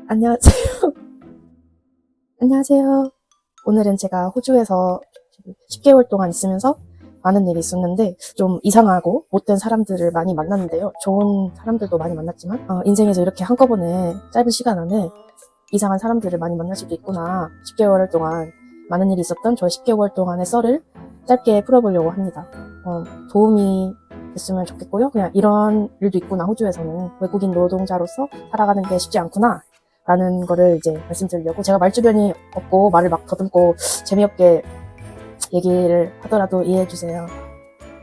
안녕하세요. 안녕하세요. 오늘은 제가 호주에서 10개월 동안 있으면서 많은 일이 있었는데 좀 이상하고 못된 사람들을 많이 만났는데요. 좋은 사람들도 많이 만났지만 인생에서 이렇게 한꺼번에 짧은 시간 안에 이상한 사람들을 많이 만날 수도 있구나. 10개월 동안 많은 일이 있었던 저의 10개월 동안의 썰을 짧게 풀어보려고 합니다. 도움이 됐으면 좋겠고요. 그냥 이런 일도 있구나. 호주에서는 외국인 노동자로서 살아가는 게 쉽지 않구나 라는 거를 이제 말씀드리려고. 제가 말주변이 없고 말을 막 더듬고 재미없게 얘기를 하더라도 이해해주세요.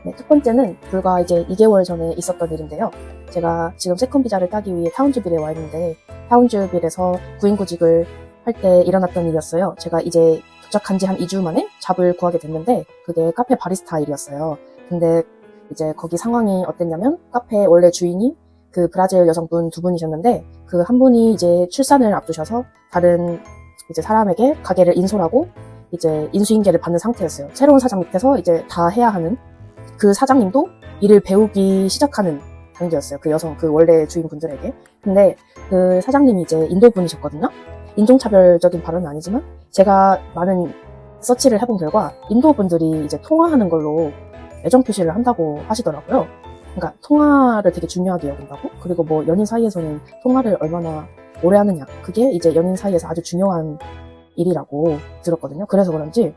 네, 첫 번째는 불과 이제 2개월 전에 있었던 일인데요. 제가 지금 세컨 비자를 따기 위해 타운즈빌에 와 있는데, 타운즈빌에서 구인구직을 할 때 일어났던 일이었어요. 제가 이제 도착한 지 한 2주 만에 잡을 구하게 됐는데, 그게 카페 바리스타 일이었어요. 근데 이제 거기 상황이 어땠냐면, 카페 원래 주인이 그 브라질 여성분 2분이셨는데, 그 한 분이 이제 출산을 앞두셔서 다른 이제 사람에게 가게를 인솔하고 이제 인수인계를 받는 상태였어요. 새로운 사장 밑에서 이제 다 해야 하는, 그 사장님도 일을 배우기 시작하는 단계였어요. 그 여성, 그 원래 주인분들에게. 근데 그 사장님이 이제 인도분이셨거든요. 인종차별적인 발언은 아니지만 제가 많은 서치를 해본 결과 인도분들이 이제 통화하는 걸로 애정 표시를 한다고 하시더라고요. 그러니까 통화를 되게 중요하게 여긴다고? 그리고 뭐 연인 사이에서는 통화를 얼마나 오래 하느냐, 그게 이제 연인 사이에서 아주 중요한 일이라고 들었거든요. 그래서 그런지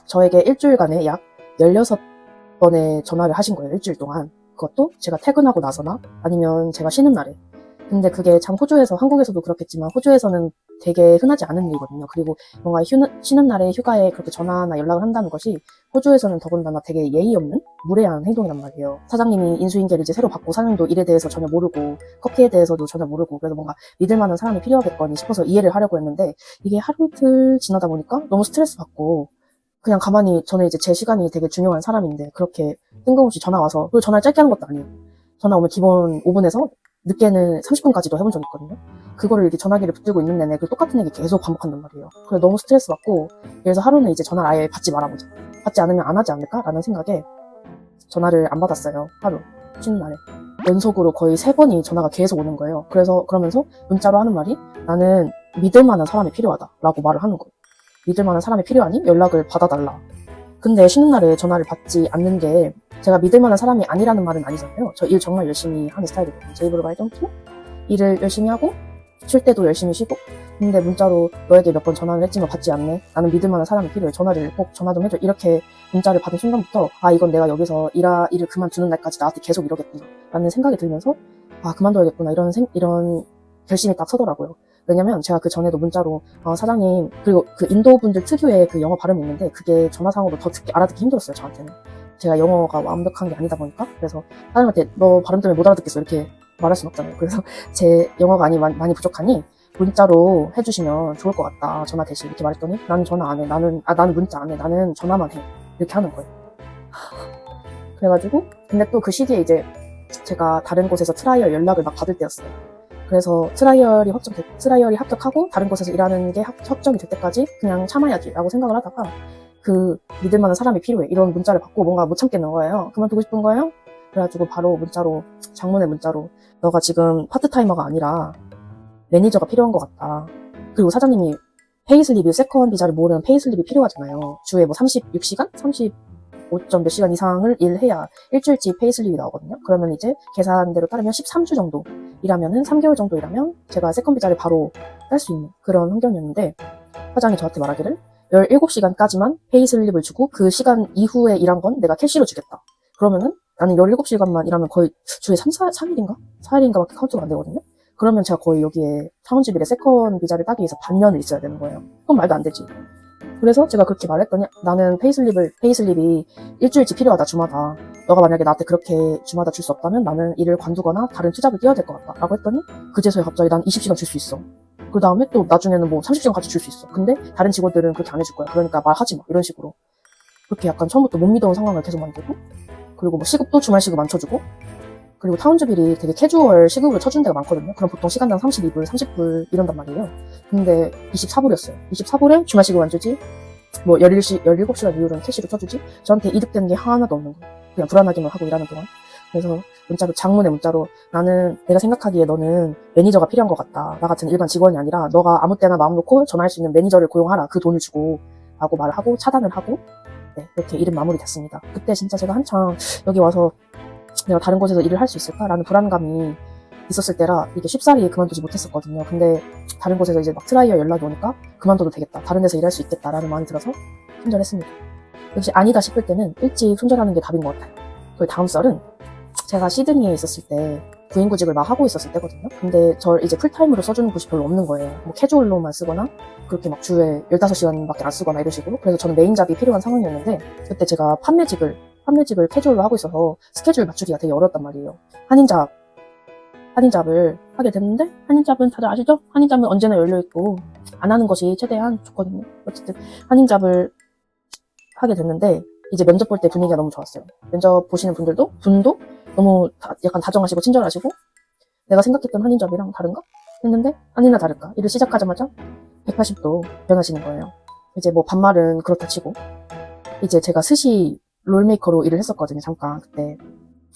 저에게 일주일간에 약 16번의 전화를 하신 거예요. 일주일 동안. 그것도 제가 퇴근하고 나서나 아니면 제가 쉬는 날에. 근데 그게 참 호주에서, 한국에서도 그렇겠지만 호주에서는 되게 흔하지 않은 일이거든요. 그리고 뭔가 쉬는 날에 휴가에 그렇게 전화나 연락을 한다는 것이 호주에서는 더군다나 되게 예의 없는 무례한 행동이란 말이에요. 사장님이 인수인계를 이제 새로 받고 사장님도 일에 대해서 전혀 모르고 커피에 대해서도 전혀 모르고, 그래서 뭔가 믿을 만한 사람이 필요하겠거니 싶어서 이해를 하려고 했는데, 이게 하루 이틀 지나다 보니까 너무 스트레스 받고 그냥 가만히, 저는 이제 제 시간이 되게 중요한 사람인데 그렇게 뜬금없이 전화 와서, 그리고 전화를 짧게 하는 것도 아니에요. 전화 오면 기본 5분에서 늦게는 30분까지도 해본 적이 있거든요. 그거를 이렇게 전화기를 붙들고 있는 내내 그 똑같은 얘기 계속 반복한단 말이에요. 그래서 너무 스트레스 받고, 그래서 하루는 이제 전화를 아예 받지 말아보자. 받지 않으면 안 하지 않을까라는 생각에 전화를 안 받았어요. 하루 쉬는 날에 연속으로 거의 3번이 전화가 계속 오는 거예요. 그러면서 문자로 하는 말이, 나는 믿을 만한 사람이 필요하다라고 말을 하는 거예요. 믿을 만한 사람이 필요하니 연락을 받아달라. 근데 쉬는 날에 전화를 받지 않는 게 제가 믿을 만한 사람이 아니라는 말은 아니잖아요. 저 일 정말 열심히 하는 스타일이거든요. 제 입으로 말해도 일을 열심히 하고 쉴 때도 열심히 쉬고. 근데 문자로 너에게 몇 번 전화를 했지만 받지 않네. 나는 믿을 만한 사람이 필요해. 전화를 꼭 전화 좀 해줘. 이렇게 문자를 받은 순간부터 이건 내가 여기서 일을 그만두는 날까지 나한테 계속 이러겠구나 라는 생각이 들면서 그만둬야겠구나 이런 결심이 딱 서더라고요. 왜냐면 제가 그 전에도 문자로 사장님, 그리고 그 인도 분들 특유의 그 영어 발음이 있는데 그게 전화상으로 더 알아듣기 힘들었어요. 저한테는 제가 영어가 완벽한 게 아니다 보니까. 그래서 사장님한테 너 발음 때문에 못 알아듣겠어 이렇게 말할 순 없잖아요. 그래서 제 영어가 많이 부족하니 문자로 해주시면 좋을 것 같다, 전화 대신, 이렇게 말했더니 나는 전화 안 해, 나는 문자 안 해, 나는 전화만 해, 이렇게 하는 거예요. 그래가지고 근데 또 그 시기에 이제 제가 다른 곳에서 트라이얼 연락을 막 받을 때였어요. 그래서 트라이얼이 합격하고 다른 곳에서 일하는 게 확정이 될 때까지 그냥 참아야지라고 생각을 하다가, 그 믿을 만한 사람이 필요해 이런 문자를 받고 뭔가 못 참겠는 거예요. 그만두고 싶은 거예요. 그래가지고 바로 장문의 문자로 너가 지금 파트타이머가 아니라 매니저가 필요한 것 같다. 그리고 사장님이 페이슬립이, 세컨 비자를 모으려면 페이슬립이 필요하잖아요. 주에 뭐 36시간? 35점 몇 시간 이상을 일해야 일주일치 페이슬립이 나오거든요. 그러면 이제 계산대로 따르면 13주 정도 일하면은 3개월 정도 일하면 제가 세컨 비자를 바로 딸 수 있는 그런 환경이었는데, 사장이 저한테 말하기를 17시간까지만 페이슬립을 주고 그 시간 이후에 일한 건 내가 캐시로 주겠다. 그러면은 나는 17시간만 일하면 거의 주에 3일인가? 4일인가 밖에 카운트가 안 되거든요. 그러면 제가 거의 여기에 타운즈빌에 세컨 비자를 따기 위해서 반년을 있어야 되는 거예요. 그건 말도 안 되지. 그래서 제가 그렇게 말했더니, 나는 페이슬립이 일주일치 필요하다, 주마다. 너가 만약에 나한테 그렇게 주마다 줄 수 없다면 나는 일을 관두거나 다른 투잡을 뛰어야 될 것 같다 라고 했더니, 그제서야 갑자기 난 20시간 줄 수 있어. 그 다음에 또 나중에는 뭐 30시간까지 줄 수 있어. 근데 다른 직원들은 그렇게 안 해줄 거야. 그러니까 말하지 마. 이런 식으로. 그렇게 약간 처음부터 못 믿어온 상황을 계속 만들고, 그리고 뭐 시급도 주말 시급 안 쳐주고, 그리고 타운즈빌이 되게 캐주얼 시급을 쳐준 데가 많거든요. 그럼 보통 시간당 32불, 30불 이런단 말이에요. 근데 24불이었어요. 24불에 주말 시급 안 주지, 뭐 17시간 이후로는 캐시로 쳐주지, 저한테 이득되는 게 하나도 없는 거예요. 그냥 불안하게만 하고 일하는 동안. 그래서 문자로, 장문의 문자로, 나는 내가 생각하기에 너는 매니저가 필요한 것 같다. 나 같은 일반 직원이 아니라 너가 아무 때나 마음 놓고 전화할 수 있는 매니저를 고용하라. 그 돈을 주고 라고 말을 하고 차단을 하고, 네, 이렇게 일은 마무리됐습니다. 그때 진짜 제가 한창 여기 와서 내가 다른 곳에서 일을 할 수 있을까라는 불안감이 있었을 때라 이게 쉽사리 그만두지 못했었거든요. 근데 다른 곳에서 이제 막 트라이어 연락이 오니까 그만둬도 되겠다. 다른 데서 일할 수 있겠다라는 마음이 들어서 손절했습니다. 역시 아니다 싶을 때는 일찍 손절하는 게 답인 것 같아요. 그 다음 썰은 제가 시드니에 있었을 때 구인구직을 막 하고 있었을 때거든요. 근데 저 이제 풀타임으로 써주는 곳이 별로 없는 거예요. 뭐 캐주얼로만 쓰거나 그렇게 막 주에 15시간밖에 안 쓰거나 이런 식으로. 그래서 저는 메인 잡이 필요한 상황이었는데 그때 제가 판매직을 캐주얼로 하고 있어서 스케줄 맞추기가 되게 어려웠단 말이에요. 한인잡을 하게 됐는데, 한인잡은 다들 아시죠? 한인잡은 언제나 열려있고 안 하는 것이 최대한 좋거든요. 어쨌든 한인잡을 하게 됐는데 이제 면접 볼 때 분위기가 너무 좋았어요. 면접 보시는 분도 너무 약간 다정하시고 친절하시고, 내가 생각했던 한인잡이랑 다른가? 했는데 아니나 다를까 일을 시작하자마자 180도 변하시는 거예요. 이제 뭐 반말은 그렇다 치고, 이제 제가 스시 롤메이커로 일을 했었거든요, 잠깐 그때.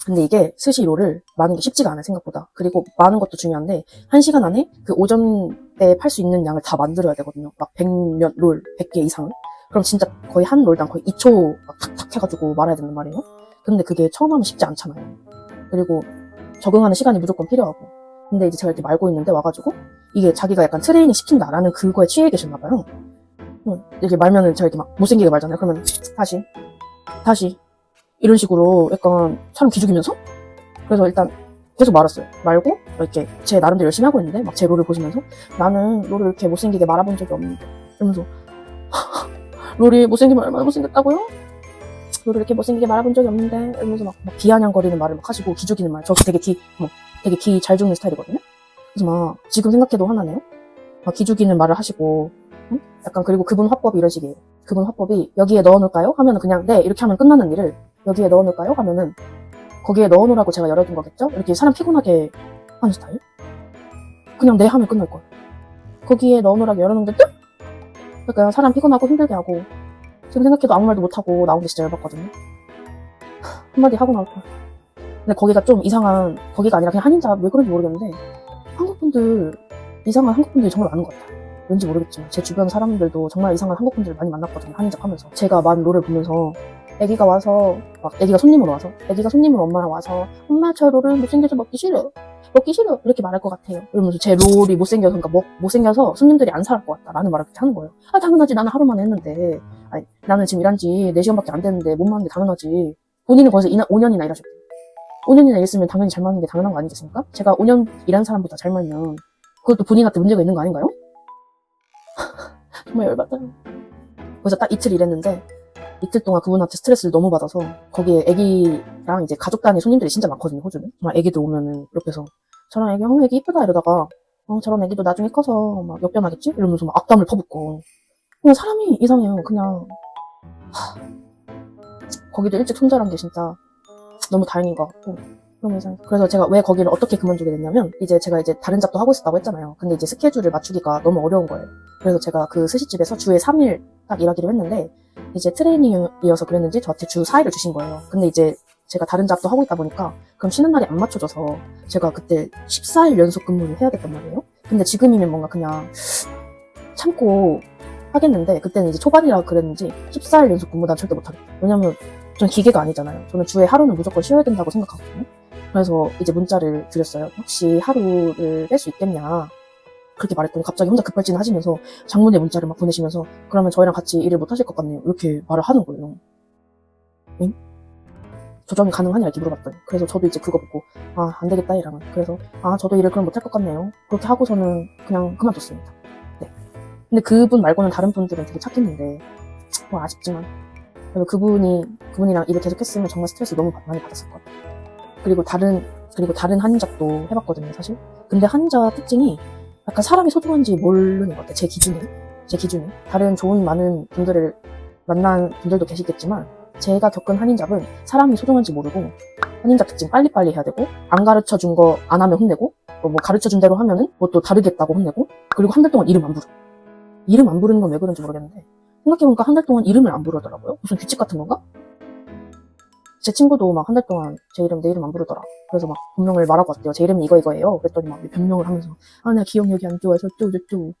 근데 이게 스시 롤을 많은 게 쉽지가 않아요, 생각보다. 그리고 많은 것도 중요한데 1시간 안에 그 오전 때 팔 수 있는 양을 다 만들어야 되거든요. 막 100몇 롤, 100개 이상을. 그럼 진짜 거의 한 롤당 거의 2초 막 탁탁 해가지고 말아야 된단 말이에요. 근데 그게 처음 하면 쉽지 않잖아요. 그리고 적응하는 시간이 무조건 필요하고. 근데 이제 제가 이렇게 말고 있는데 와가지고 이게 자기가 약간 트레이닝 시킨다라는 그거에 취해 계셨나봐요. 이렇게 말면은 제가 이렇게 막 못생기게 말잖아요. 그러면 다시 이런 식으로 약간 사람 기죽이면서. 그래서 일단 계속 말았어요. 말고 이렇게 제 나름대로 열심히 하고 있는데 막 제 롤을 보시면서 나는 롤을 이렇게 못생기게 말아본 적이 없는데 이러면서 롤이 못생기면 얼마나 못생겼다고요? 롤을 이렇게 못생기게 말아본 적이 없는데 이러면서 막 비아냥거리는 말을 막 하시고 기죽이는 말. 저 되게 기 잘 죽는 스타일이거든요. 그래서 막 지금 생각해도 화나네요. 막 기죽이는 말을 하시고, 응? 약간. 그리고 그분 화법이 이런 식이에요. 그분 화법이 여기에 넣어놓을까요? 하면은 그냥 네 이렇게 하면 끝나는 일을 여기에 넣어놓을까요? 하면은 거기에 넣어놓으라고 제가 열어둔 거겠죠? 이렇게 사람 피곤하게 하는 스타일? 그냥 네 하면 끝날 거예요. 거기에 넣어놓으라고 열어놓는데 또? 그러니까 사람 피곤하고 힘들게 하고. 지금 생각해도 아무 말도 못하고 나온 게 진짜 열받거든요. 한마디 하고 나올 거야. 근데 거기가 좀 이상한, 거기가 아니라 그냥 한인잡, 왜 그런지 모르겠는데 이상한 한국분들이 정말 많은 것 같아요. 왠지 모르겠지만 제 주변 사람들도 정말 이상한 한국분들을 많이 만났거든요, 한인잡 하면서. 제가 만 롤을 보면서 애기가 손님으로 엄마랑 와서 엄마 저 롤을 못생겨서 먹기 싫어 이렇게 말할 것 같아요. 이러면서 제 롤이 못생겨서, 그러니까 못생겨서 손님들이 안 살 것 같다라는 말을 그렇게 하는 거예요. 아 당연하지, 나는 하루 만에 했는데. 아니, 나는 지금 일한 지 4시간밖에 안 됐는데 못 맞는 게 당연하지. 본인은 거기서 5년이나 일하셨대요. 5년이나 일했으면 당연히 잘 맞는 게 당연한 거 아니겠습니까? 제가 5년 일한 사람보다 잘 맞으면 그것도 본인한테 문제가 있는 거 아닌가요? 정말 열받아요. 그래서 딱 이틀 일했는데 이틀 동안 그분한테 스트레스를 너무 받아서, 거기에 애기랑 이제 가족 단위 손님들이 진짜 많거든요, 호주는. 정말 애기들 오면은 옆에서 저런 애기, 애기 이쁘다 이러다가 저런 애기도 나중에 커서 막 역변하겠지? 이러면서 막 악담을 퍼붓고. 그냥 사람이 이상해요. 그냥 거기도 일찍 손절한 게 진짜 너무 다행인 것 같고. 그래서 제가 왜 거기를 어떻게 그만두게 됐냐면, 이제 제가 이제 다른 잡도 하고 있었다고 했잖아요. 근데 이제 스케줄을 맞추기가 너무 어려운 거예요. 그래서 제가 그 스시집에서 주에 3일 딱 일하기로 했는데, 이제 트레이닝이어서 그랬는지 저한테 주 4일을 주신 거예요. 근데 이제 제가 다른 잡도 하고 있다 보니까 그럼 쉬는 날이 안 맞춰져서 제가 그때 14일 연속 근무를 해야 됐단 말이에요. 근데 지금이면 뭔가 그냥 참고 하겠는데, 그때는 이제 초반이라 그랬는지 14일 연속 근무 난 절대 못하겠다. 왜냐면 전 기계가 아니잖아요. 저는 주에 하루는 무조건 쉬어야 된다고 생각하거든요. 그래서 이제 문자를 드렸어요. 혹시 하루를 뺄 수 있겠냐, 그렇게 말했더니 갑자기 혼자 급발진을 하시면서 장문의 문자를 막 보내시면서 그러면 저희랑 같이 일을 못 하실 것 같네요, 이렇게 말을 하는 거예요. 응? 조정이 가능하냐 이렇게 물어봤더니. 그래서 저도 이제 그거 보고 안 되겠다 이러면. 그래서 저도 일을 그럼 못 할 것 같네요. 그렇게 하고서는 그냥 그만뒀습니다. 네. 근데 그분 말고는 다른 분들은 되게 착했는데 뭐 아쉽지만. 그래서 그분이랑 일을 계속 했으면 정말 스트레스 너무 많이 받았을 것 같아요. 그리고 다른 한인잡도 해봤거든요, 사실. 근데 한인잡 특징이 약간 사람이 소중한지 모르는 것 같아요, 제 기준에. 다른 좋은 많은 분들을 만난 분들도 계시겠지만, 제가 겪은 한인잡은 사람이 소중한지 모르고, 한인잡 특징 빨리빨리 해야 되고, 안 가르쳐준 거 안 하면 혼내고, 뭐 가르쳐준 대로 하면은 뭐 또 다르겠다고 혼내고, 그리고 한 달 동안 이름 안 부르고. 이름 안 부르는 건 왜 그런지 모르겠는데, 생각해보니까 한 달 동안 이름을 안 부르더라고요. 무슨 규칙 같은 건가? 제 친구도 막 한 달 동안 제 이름, 내 이름 안 부르더라. 그래서 막 본명을 말하고 왔대요. 제 이름은 이거예요. 그랬더니 막 변명을 하면서, 아, 나 기억력이 안 좋아서 어쩌고저쩌고.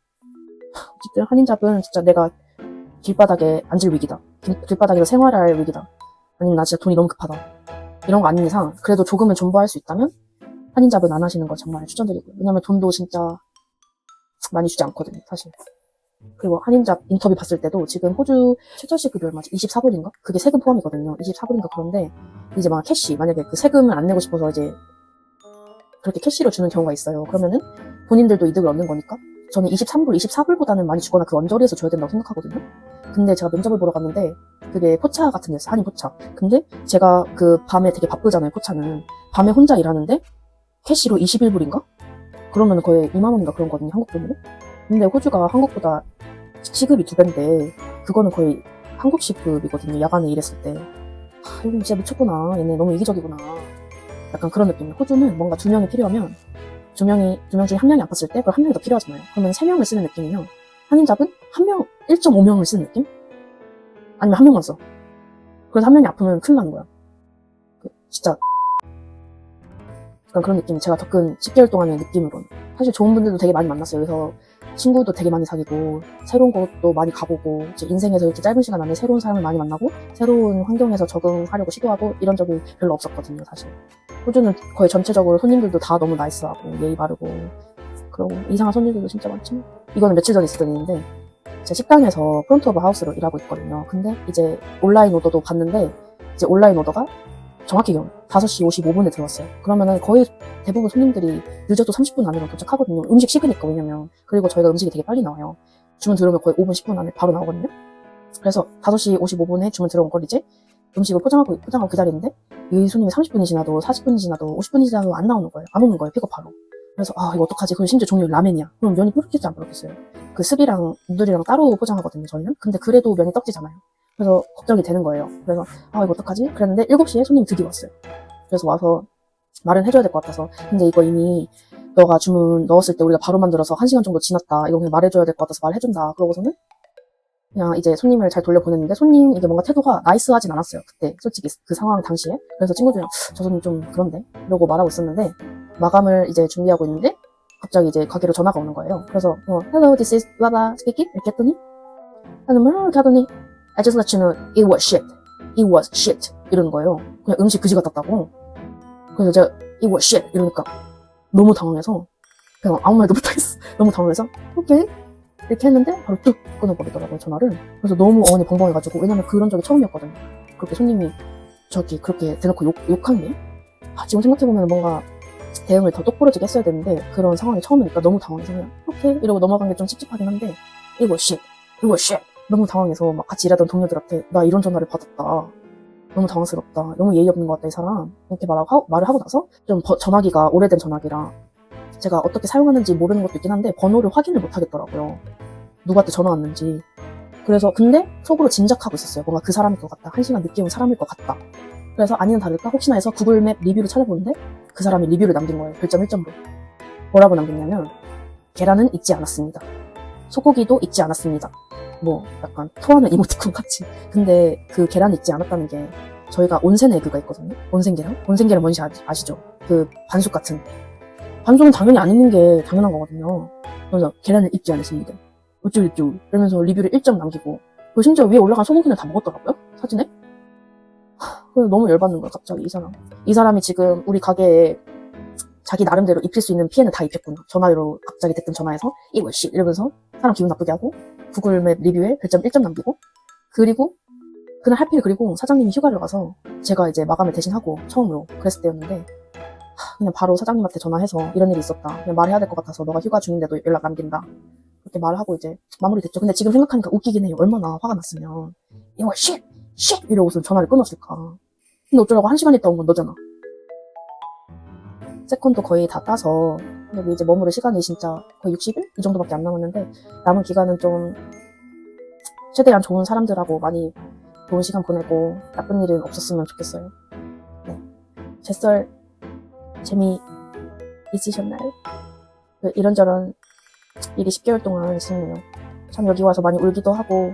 어쨌든 한인잡은 진짜 내가 길바닥에 앉을 위기다. 길바닥에서 생활할 위기다. 아니면 나 진짜 돈이 너무 급하다. 이런 거 아닌 이상 그래도 조금은 존버할 수 있다면 한인잡은 안 하시는 거 정말 추천드리고요. 왜냐면 돈도 진짜 많이 주지 않거든요, 사실. 그리고 한인잡 인터뷰 봤을 때도 지금 호주 최저시 급이 얼마지? 24불인가? 그게 세금 포함이거든요. 24불인가 그런데 이제 막 캐시, 만약에 그 세금을 안 내고 싶어서 이제 그렇게 캐시로 주는 경우가 있어요. 그러면은 본인들도 이득을 얻는 거니까 저는 23불, 24불보다는 많이 주거나 그 언저리에서 줘야 된다고 생각하거든요. 근데 제가 면접을 보러 갔는데 그게 포차 같은 데서 한인 포차. 근데 제가 그 밤에 되게 바쁘잖아요, 포차는. 밤에 혼자 일하는데 캐시로 21불인가? 그러면 거의 2만 원인가 그런 거거든요, 한국 돈으로. 근데 호주가 한국보다 시급이 2배인데 그거는 거의 한국 시급이거든요, 야간에 일했을 때. 하, 이거 진짜 미쳤구나. 얘네 너무 이기적이구나. 약간 그런 느낌이에요. 호주는 뭔가 2명이 필요하면 두 명 중에 한 명이 아팠을 때 그럼 한 명이 더 필요하잖아요. 그러면 3명을 쓰는 느낌이면 한인잡은 1.5명을 쓰는 느낌? 아니면 한 명만 써. 그래서 한 명이 아프면 큰일 나는 거야. 진짜 약간 그런 느낌. 제가 겪은 10개월 동안의 느낌으로는. 사실 좋은 분들도 되게 많이 만났어요. 그래서 친구도 되게 많이 사귀고 새로운 곳도 많이 가보고 이제 인생에서 이렇게 짧은 시간 안에 새로운 사람을 많이 만나고 새로운 환경에서 적응하려고 시도하고 이런 적이 별로 없었거든요, 사실. 호주는 거의 전체적으로 손님들도 다 너무 나이스하고 예의 바르고 그러고 이상한 손님들도 진짜 많지만 이거는 며칠 전에 있었던 일인데 제가 식당에서 프론트 오브 하우스로 일하고 있거든요. 근데 이제 온라인 오더도 봤는데 이제 온라인 오더가 정확히 5시 55분에 들어왔어요. 그러면은 거의 대부분 손님들이 늦어도 30분 안으로 도착하거든요. 음식 식으니까, 왜냐면. 그리고 저희가 음식이 되게 빨리 나와요. 주문 들어오면 거의 5분, 10분 안에 바로 나오거든요. 그래서 5시 55분에 주문 들어온 걸 이제 음식을 포장하고 기다리는데 이 손님이 30분이 지나도 40분이 지나도 50분이 지나도 안 나오는 거예요. 안 오는 거예요, 픽업하러. 그래서 아, 이거 어떡하지? 그리고 심지어 종류 라멘이야. 그럼 면이 부르겠지 안 부르겠어요? 그 습이랑 누들이랑 따로 포장하거든요, 저희는. 근데 그래도 면이 떡지잖아요. 그래서 걱정이 되는 거예요. 그래서 아, 이거 어떡하지? 그랬는데 7시에 손님이 드디어 왔어요. 그래서 와서 말은 해줘야 될 것 같아서 근데 이거 이미 너가 주문 넣었을 때 우리가 바로 만들어서 1시간 정도 지났다. 이거 그냥 말해줘야 될 것 같아서 말해준다. 그러고서는 그냥 이제 손님을 잘 돌려보냈는데 손님 이게 뭔가 태도가 나이스하진 않았어요. 그때 솔직히 그 상황 당시에. 그래서 친구들이랑 저 손님 좀 그런데 이러고 말하고 있었는데 마감을 이제 준비하고 있는데 갑자기 이제 가게로 전화가 오는 거예요. 그래서 Hello, this is Lava speaking 이렇게 했더니 나는 뭐 이렇게 하더니 I just let you know it was shit. It was shit 이러는 거예요. 그냥 음식 그지 같았다고. 그래서 제가 it was shit 이러니까 너무 당황해서 그냥 아무 말도 못하겠어. 너무 당황해서 오케이 이렇게 했는데 바로 뚝 끊어버리더라고요, 전화를. 그래서 너무 어머니 벙벙해가지고, 왜냐면 그런 적이 처음이었거든요. 그렇게 손님이 저기 그렇게 대놓고 욕한 게 지금 생각해보면 뭔가 대응을 더 똑부러지게 했어야 되는데 그런 상황이 처음이니까 너무 당황해서 그냥 오케이 이러고 넘어간 게 좀 찝찝하긴 한데 이거 shit 너무 당황해서 막 같이 일하던 동료들한테 나 이런 전화를 받았다, 너무 당황스럽다, 너무 예의 없는 것 같다 이 사람, 이렇게 말을 하고 나서 좀 전화기가 오래된 전화기라 제가 어떻게 사용하는지 모르는 것도 있긴 한데 번호를 확인을 못 하겠더라고요, 누구한테 전화 왔는지. 그래서 근데 속으로 짐작하고 있었어요. 뭔가 그 사람일 것 같다, 1시간 늦게 온 사람일 것 같다. 그래서 아니는 다를까 혹시나 해서 구글맵 리뷰를 찾아보는데 그 사람이 리뷰를 남긴 거예요. 별점 1점으로. 뭐라고 남겼냐면 계란은 익지 않았습니다, 소고기도 익지 않았습니다, 뭐 약간 토하는 이모티콘 같이. 근데 그 계란이 익지 않았다는 게 저희가 온센 에그가 있거든요. 온센 계란 뭔지 아시죠? 그 반숙 같은. 반숙은 당연히 안 익는 게 당연한 거거든요. 그래서 계란을 익지 않았습니다, 어쩌고저쩌고 이러면서 리뷰를 1점 남기고 그 심지어 위에 올라간 소고기는 다 먹었더라고요, 사진에. 그래서 너무 열받는 거야, 갑자기 이 사람이 지금 우리 가게에 자기 나름대로 입힐 수 있는 피해는 다 입혔구나. 전화로 갑자기 대뜸 전화해서 이거 씨 이러면서 사람 기분 나쁘게 하고 구글맵 리뷰에 별점 1점 남기고, 그리고 그날 하필 그리고 사장님이 휴가를 가서 제가 이제 마감을 대신하고 처음으로 그랬을 때였는데 그냥 바로 사장님한테 전화해서 이런 일이 있었다, 그냥 말해야 될 것 같아서 너가 휴가 중인데도 연락 남긴다 그렇게 말을 하고 이제 마무리됐죠. 근데 지금 생각하니까 웃기긴 해요. 얼마나 화가 났으면 이거 쉿 이러고서 전화를 끊었을까. 근데 어쩌라고 1시간 있다 온 건 너잖아. 세컨도 거의 다 따서 여기 이제 머무를 시간이 진짜 거의 60일? 이 정도밖에 안 남았는데 남은 기간은 좀 최대한 좋은 사람들하고 많이 좋은 시간 보내고 나쁜 일은 없었으면 좋겠어요. 네. 제 썰 재미 있으셨나요? 이런저런 일이 10개월 동안 있었네요. 참 여기 와서 많이 울기도 하고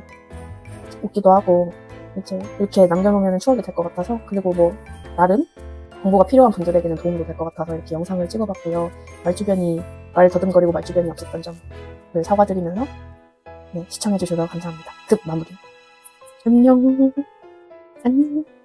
웃기도 하고 이제 이렇게 남겨놓으면 추억이 될 것 같아서, 그리고 뭐 나름 정보가 필요한 분들에게는 도움도 될 것 같아서 이렇게 영상을 찍어봤고요. 말 더듬거리고 말주변이 없었던 점을 사과드리면서 네, 시청해주셔서 감사합니다. 급 마무리. 안녕. 안녕.